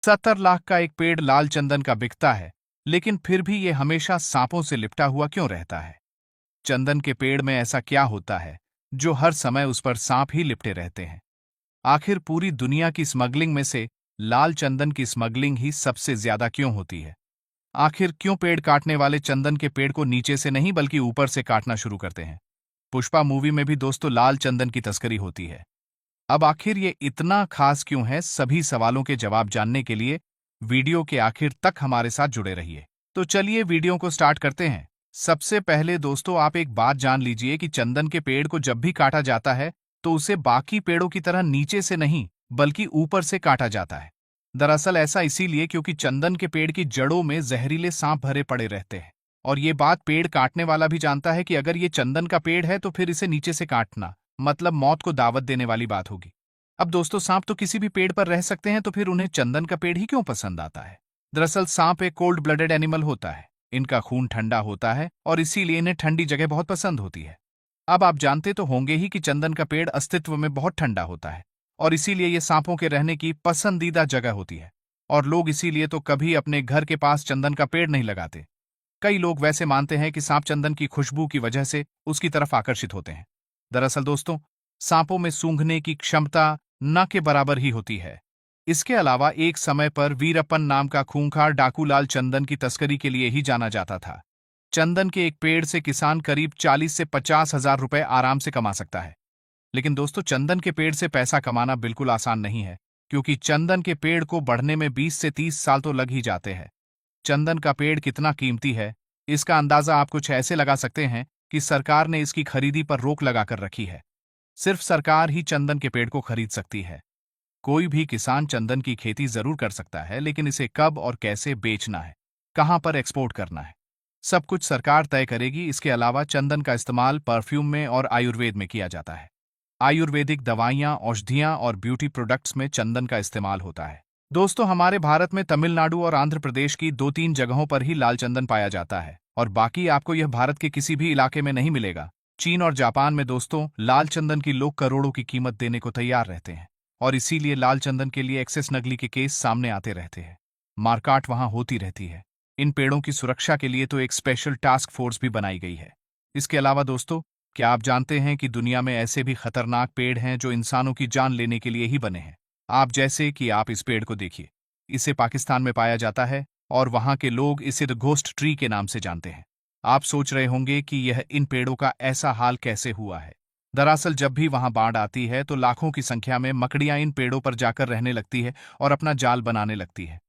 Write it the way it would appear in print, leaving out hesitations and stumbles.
70 लाख का एक पेड़ लाल चंदन का बिकता है, लेकिन फिर भी ये हमेशा सांपों से लिपटा हुआ क्यों रहता है? चंदन के पेड़ में ऐसा क्या होता है जो हर समय उस पर सांप ही लिपटे रहते हैं? आखिर पूरी दुनिया की स्मगलिंग में से लाल चंदन की स्मगलिंग ही सबसे ज्यादा क्यों होती है? आखिर क्यों पेड़ काटने वाले चंदन के पेड़ को नीचे से नहीं बल्कि ऊपर से काटना शुरू करते हैं? पुष्पा मूवी में भी दोस्तों लाल चंदन की तस्करी होती है। अब आखिर ये इतना खास क्यों है? सभी सवालों के जवाब जानने के लिए वीडियो के आखिर तक हमारे साथ जुड़े रहिए। तो चलिए वीडियो को स्टार्ट करते हैं। सबसे पहले दोस्तों आप एक बात जान लीजिए कि चंदन के पेड़ को जब भी काटा जाता है तो उसे बाकी पेड़ों की तरह नीचे से नहीं बल्कि ऊपर से काटा जाता है। दरअसल ऐसा इसीलिए क्योंकि चंदन के पेड़ की जड़ों में जहरीले सांप भरे पड़े रहते हैं। और ये बात पेड़ काटने वाला भी जानता है कि अगर ये चंदन का पेड़ है तो फिर इसे नीचे से काटना मतलब मौत को दावत देने वाली बात होगी। अब दोस्तों सांप तो किसी भी पेड़ पर रह सकते हैं, तो फिर उन्हें चंदन का पेड़ ही क्यों पसंद आता है? दरअसल सांप एक कोल्ड ब्लडेड एनिमल होता है। इनका खून ठंडा होता है और इसीलिए इन्हें ठंडी जगह बहुत पसंद होती है। अब आप जानते तो होंगे ही कि चंदन का पेड़ अस्तित्व में बहुत ठंडा होता है और इसीलिए ये सांपों के रहने की पसंदीदा जगह होती है। और लोग इसीलिए तो कभी अपने घर के पास चंदन का पेड़ नहीं लगाते। कई लोग वैसे मानते हैं कि सांप चंदन की खुशबू की वजह से उसकी तरफ आकर्षित होते हैं। दरअसल दोस्तों सांपों में सूंघने की क्षमता न के बराबर ही होती है। इसके अलावा एक समय पर वीरप्पन नाम का खूंखार डाकू लाल चंदन की तस्करी के लिए ही जाना जाता था। चंदन के एक पेड़ से किसान करीब 40 से 50 हजार रुपए आराम से कमा सकता है। लेकिन दोस्तों चंदन के पेड़ से पैसा कमाना बिल्कुल आसान नहीं है, क्योंकि चंदन के पेड़ को बढ़ने में 20 से 30 साल तो लग ही जाते हैं। चंदन का पेड़ कितना कीमती है, इसका अंदाजा आप कुछ ऐसे लगा सकते हैं कि सरकार ने इसकी खरीदी पर रोक लगाकर रखी है। सिर्फ सरकार ही चंदन के पेड़ को खरीद सकती है। कोई भी किसान चंदन की खेती जरूर कर सकता है, लेकिन इसे कब और कैसे बेचना है, कहां पर एक्सपोर्ट करना है, सब कुछ सरकार तय करेगी। इसके अलावा चंदन का इस्तेमाल परफ्यूम में और आयुर्वेद में किया जाता है। आयुर्वेदिक दवाइयां, औषधियां और ब्यूटी प्रोडक्ट्स में चंदन का इस्तेमाल होता है। दोस्तों हमारे भारत में तमिलनाडु और आंध्र प्रदेश की 2-3 जगहों पर ही लाल चंदन पाया जाता है और बाकी आपको यह भारत के किसी भी इलाके में नहीं मिलेगा। चीन और जापान में दोस्तों लाल चंदन की लोग करोड़ों की कीमत देने को तैयार रहते हैं और इसीलिए लाल चंदन के लिए एक्सेस नकली के केस सामने आते रहते हैं। मारकाट वहां होती रहती है। इन पेड़ों की सुरक्षा के लिए तो एक स्पेशल टास्क फोर्स भी बनाई गई है। इसके अलावा दोस्तों क्या आप जानते हैं कि दुनिया में ऐसे भी खतरनाक पेड़ हैं जो इंसानों की जान लेने के लिए ही बने हैं? आप जैसे कि आप इस पेड़ को देखिए, इसे पाकिस्तान में पाया जाता है और वहां के लोग इसे द घोस्ट ट्री के नाम से जानते हैं। आप सोच रहे होंगे कि यह इन पेड़ों का ऐसा हाल कैसे हुआ है। दरअसल जब भी वहां बाढ़ आती है तो लाखों की संख्या में मकड़ियां इन पेड़ों पर जाकर रहने लगती है और अपना जाल बनाने लगती है।